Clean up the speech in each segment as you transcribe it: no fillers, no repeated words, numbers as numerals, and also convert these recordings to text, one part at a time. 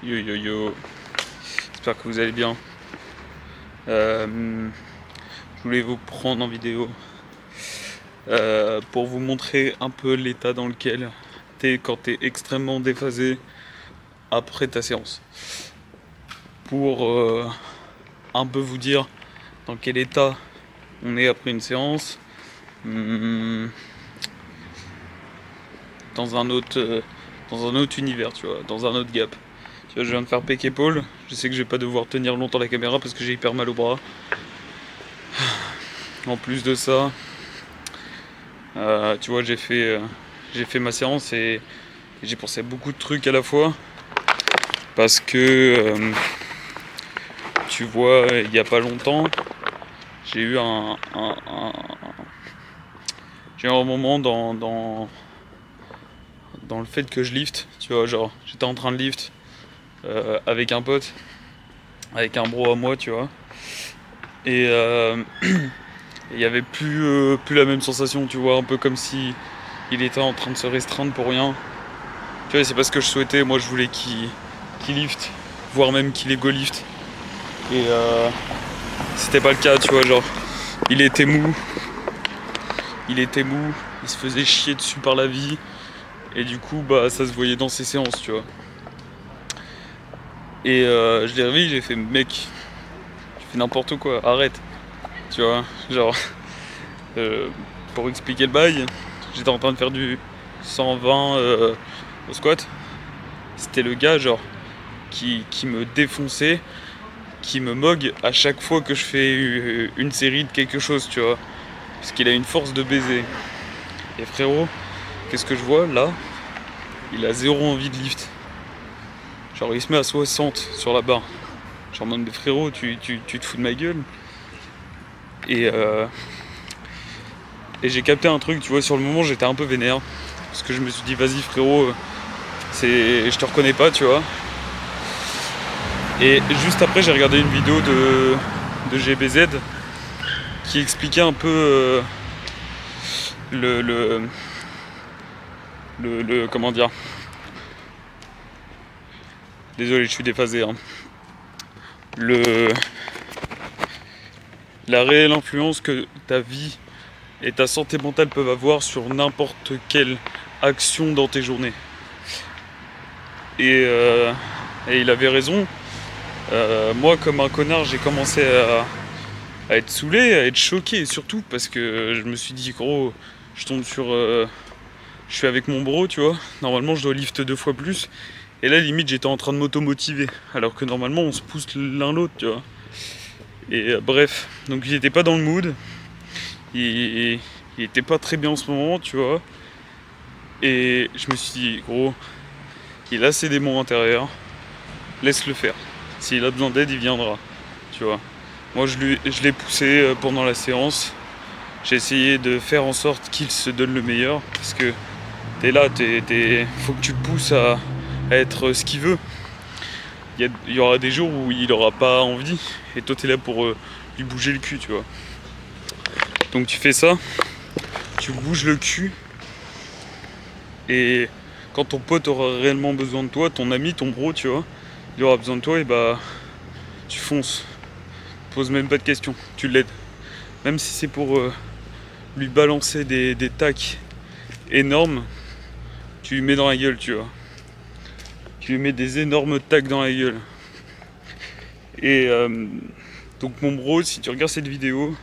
Yo yo yo, j'espère que vous allez bien. Je voulais vous prendre en vidéo pour vous montrer un peu l'état dans lequel t'es quand t'es extrêmement déphasé après ta séance. Pour un peu vous dire dans quel état on est après une séance, dans un autre univers, tu vois, dans un autre gap. Tu vois, je viens de faire pec épaule, je sais que je vais pas devoir tenir longtemps la caméra parce que j'ai hyper mal au bras. En plus de ça, tu vois, j'ai fait ma séance et j'ai pensé à beaucoup de trucs à la fois. Parce que, tu vois, il y a pas longtemps, j'ai eu j'ai eu un moment dans le fait que je lift. Tu vois, genre, j'étais en train de lift avec un pote, avec un bro à moi, tu vois. Et il y avait plus la même sensation, tu vois, un peu comme si il était en train de se restreindre pour rien. Tu vois, c'est pas ce que je souhaitais. Moi, je voulais qu'il lift, voire même qu'il ego lift. Et c'était pas le cas, tu vois. Genre, il était mou, il se faisait chier dessus par la vie. Et du coup, bah, ça se voyait dans ses séances, tu vois. Et je l'ai réveillé, j'ai fait, mec, tu fais n'importe quoi, arrête. Tu vois, genre, euh, pour expliquer le bail, j'étais en train de faire du 120 au squat. C'était le gars, genre, qui me défonçait, qui me mogue à chaque fois que je fais une série de quelque chose, tu vois. Parce qu'il a une force de baiser. Et frérot, qu'est-ce que je vois là? Il a zéro envie de lift. Genre il se met à 60 sur la barre. Genre même frérot, tu te fous de ma gueule. Et, et j'ai capté un truc, tu vois, sur le moment j'étais un peu vénère. Parce que je me suis dit vas-y frérot, je te reconnais pas, tu vois. Et juste après j'ai regardé une vidéo de GBZ qui expliquait un peu le comment dire. Désolé, je suis déphasé. Hein. Le La réelle influence que ta vie et ta santé mentale peuvent avoir sur n'importe quelle action dans tes journées. Et il avait raison. Moi, comme un connard, j'ai commencé à être saoulé, à être choqué, surtout parce que je me suis dit, gros, je tombe sur. Je suis avec mon bro, tu vois. Normalement, je dois lift 2 fois plus. Et là, limite, j'étais en train de m'auto-motiver. Alors que normalement, on se pousse l'un l'autre, tu vois. Et bref, donc il était pas dans le mood. Il était pas très bien en ce moment, tu vois. Et je me suis dit, gros, il a ses démons intérieurs, laisse-le faire. S'il a besoin d'aide, il viendra, tu vois. Moi, je l'ai poussé pendant la séance. J'ai essayé de faire en sorte qu'il se donne le meilleur. Parce que t'es là, faut que tu le pousses à être ce qu'il veut. Il y aura des jours où il aura pas envie. Et toi, t'es là pour lui bouger le cul, tu vois. Donc tu fais ça, tu bouges le cul. Et quand ton pote aura réellement besoin de toi, ton ami, ton bro, tu vois, il aura besoin de toi, et bah tu fonces. Pose même pas de questions, tu l'aides. Même si c'est pour lui balancer des tacs énormes, tu lui mets dans la gueule, tu vois. Tu lui mets des énormes tacs dans la gueule. Et donc mon bro, si tu regardes cette vidéo,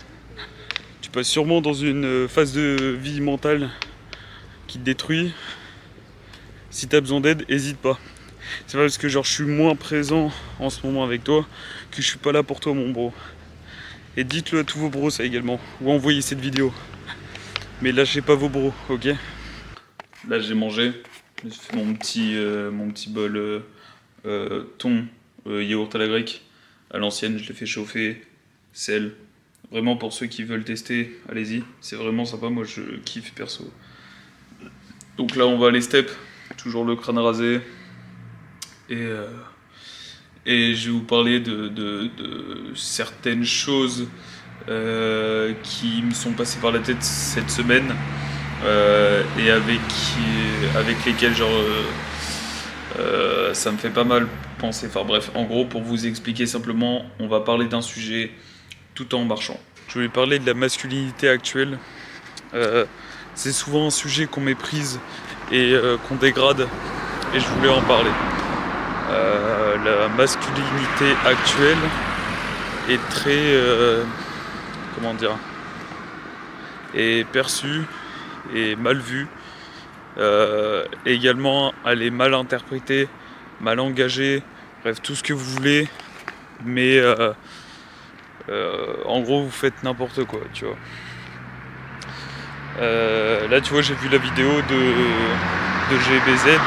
tu passes sûrement dans une phase de vie mentale qui te détruit. Si t'as besoin d'aide, hésite pas. C'est pas parce que genre je suis moins présent en ce moment avec toi que je suis pas là pour toi, mon bro. Et dites-le à tous vos bros ça également. Ou envoyez cette vidéo. Mais lâchez pas vos bros, ok? Là j'ai mangé. J'ai fait mon petit bol thon yaourt à la grecque. À l'ancienne, je l'ai fait chauffer. Sel. Vraiment pour ceux qui veulent tester, allez-y. C'est vraiment sympa, moi je kiffe perso. Donc là on va aller step. Toujours le crâne rasé. Et je vais vous parler de certaines choses qui me sont passées par la tête cette semaine et avec lesquelles genre Ça me fait pas mal penser. Enfin bref, en gros, pour vous expliquer simplement, on va parler d'un sujet tout en marchant. Je voulais parler de la masculinité actuelle. C'est souvent un sujet qu'on méprise et qu'on dégrade, et je voulais en parler. La masculinité actuelle est très, comment dire, est perçue et mal vue. Également, elle est mal interprétée, mal engagée, bref, tout ce que vous voulez, mais en gros, vous faites n'importe quoi, tu vois. Là, tu vois, j'ai vu la vidéo de GBZ,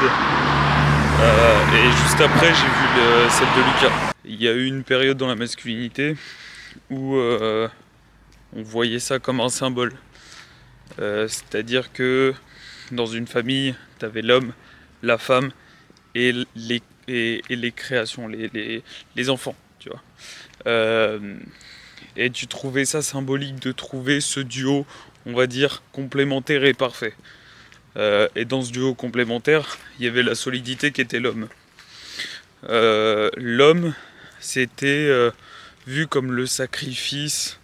et juste après, j'ai vu celle de Lucas. Il y a eu une période dans la masculinité où on voyait ça comme un symbole. C'est-à-dire que dans une famille, tu avais l'homme, la femme et les créations, les enfants, tu vois. Et tu trouvais ça symbolique de trouver ce duo, on va dire, complémentaire et parfait. Et dans ce duo complémentaire, il y avait la solidité qui était l'homme. L'homme, c'était vu comme le sacrifice,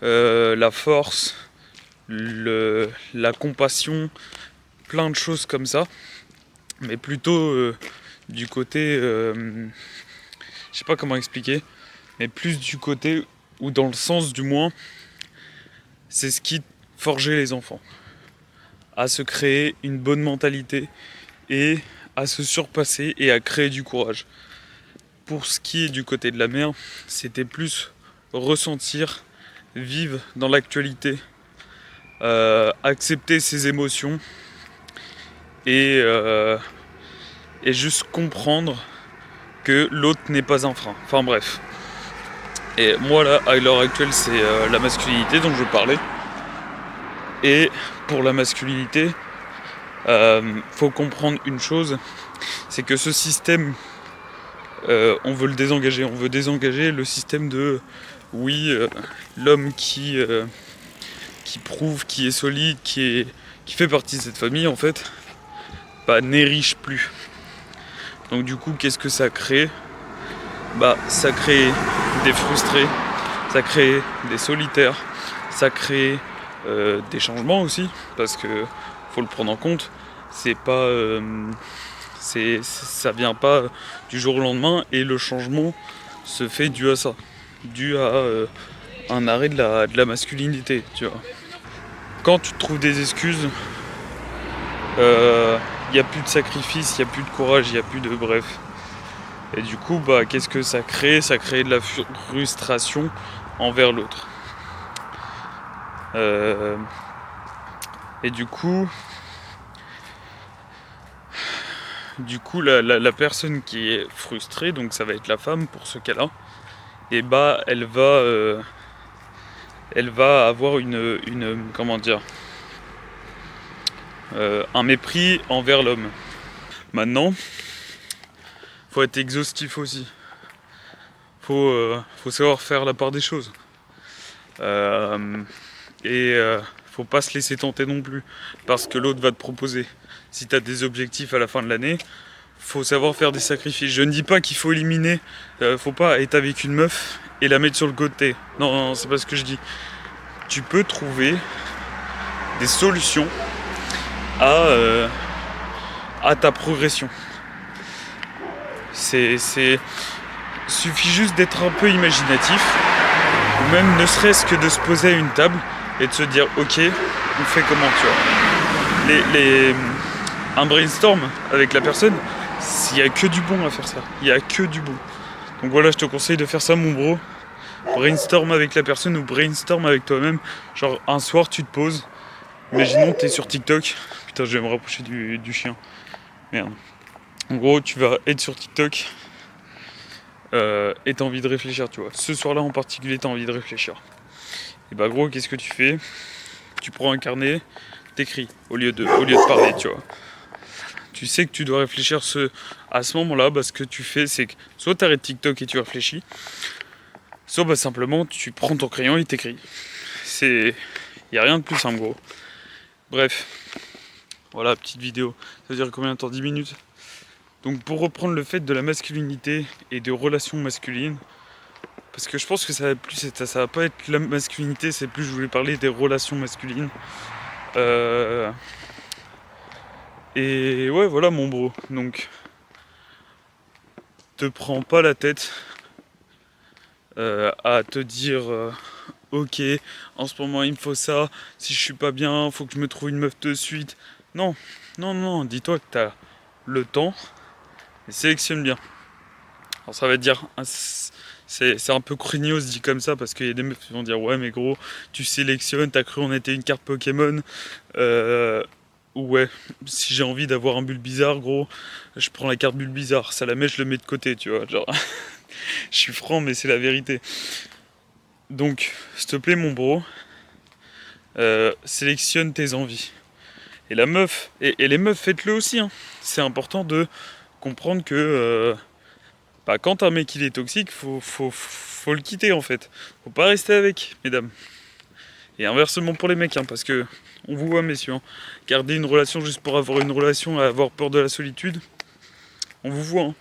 la force, la compassion, plein de choses comme ça, mais plutôt du côté, je sais pas comment expliquer, mais plus du côté, ou dans le sens du moins, c'est ce qui forgeait les enfants, à se créer une bonne mentalité et à se surpasser et à créer du courage. Pour ce qui est du côté de la mère, c'était plus ressentir, vivre dans l'actualité, accepter ses émotions et juste comprendre que l'autre n'est pas un frein. Enfin bref. Et moi là, à l'heure actuelle, c'est la masculinité dont je parlais. Et pour la masculinité, faut comprendre une chose, c'est que ce système, on veut le désengager. On veut désengager le système de, oui, l'homme qui prouve, qui est solide, qui fait partie de cette famille en fait, bah, n'érige plus. Donc du coup, qu'est-ce que ça crée ? Bah, ça crée des frustrés, ça crée des solitaires, ça crée des changements aussi, parce que faut le prendre en compte, c'est pas, ça vient pas du jour au lendemain, et le changement se fait dû à ça, dû à un arrêt de la masculinité, tu vois. Quand tu te trouves des excuses, il n'y a plus de sacrifice, il n'y a plus de courage, il n'y a plus de bref. Et du coup, bah, qu'est-ce que ça crée ? Ça crée de la frustration envers l'autre. Et du coup, la personne qui est frustrée, donc ça va être la femme pour ce cas-là, et bah, elle va avoir une comment dire, un mépris envers l'homme. Maintenant, faut être exhaustif aussi. Faut savoir faire la part des choses. Faut pas se laisser tenter non plus, parce que l'autre va te proposer. Si tu as des objectifs à la fin de l'année, faut savoir faire des sacrifices. Je ne dis pas qu'il faut éliminer, faut pas être avec une meuf et la mettre sur le côté. Non, c'est pas ce que je dis. Tu peux trouver des solutions à ta progression. Suffit juste d'être un peu imaginatif, ou même ne serait-ce que de se poser à une table et de se dire ok, on fait comment, tu vois. Un brainstorm avec la personne, il n'y a que du bon à faire ça, il n'y a que du bon. Donc voilà, je te conseille de faire ça, mon bro. Brainstorm avec la personne ou brainstorm avec toi-même. Genre un soir tu te poses, imaginons t'es sur TikTok. Putain, je vais me rapprocher du chien. Merde. En gros, tu vas être sur TikTok et t'as envie de réfléchir, tu vois. Ce soir-là en particulier, t'as envie de réfléchir. Et bah gros, qu'est-ce que tu fais ? Tu prends un carnet, t'écris au lieu de parler, tu vois. Tu sais que tu dois réfléchir à ce moment-là, bah, ce que tu fais, c'est que soit t'arrêtes TikTok et tu réfléchis, soit bah, simplement tu prends ton crayon et t'écris. Il n'y a rien de plus simple, gros. Bref, voilà, petite vidéo. Ça veut dire combien de temps ? 10 minutes ? Donc pour reprendre le fait de la masculinité et de relations masculines, parce que je pense que ça va pas être la masculinité, c'est plus je voulais parler des relations masculines. Et ouais, voilà mon bro. Donc te prends pas la tête à te dire ok, en ce moment il me faut ça, si je suis pas bien, faut que je me trouve une meuf de suite. Non, non, non, dis-toi que t'as le temps et sélectionne bien. Alors ça va te dire, c'est un peu craignos dit comme ça parce qu'il y a des meufs qui vont dire ouais mais gros, tu sélectionnes, t'as cru on était une carte Pokémon. Ou ouais, si j'ai envie d'avoir un Bulbizarre gros, je prends la carte Bulbizarre, ça la met, je le mets de côté, tu vois, genre. Je suis franc mais c'est la vérité. Donc, s'il te plaît mon bro, sélectionne tes envies. Et la meuf, et les meufs faites-le aussi, hein. C'est important de comprendre que bah, quand un mec il est toxique, faut le quitter en fait. Faut pas rester avec, mesdames. Et inversement pour les mecs, hein, parce que on vous voit messieurs, hein. Garder une relation juste pour avoir une relation, à avoir peur de la solitude, on vous voit. Hein.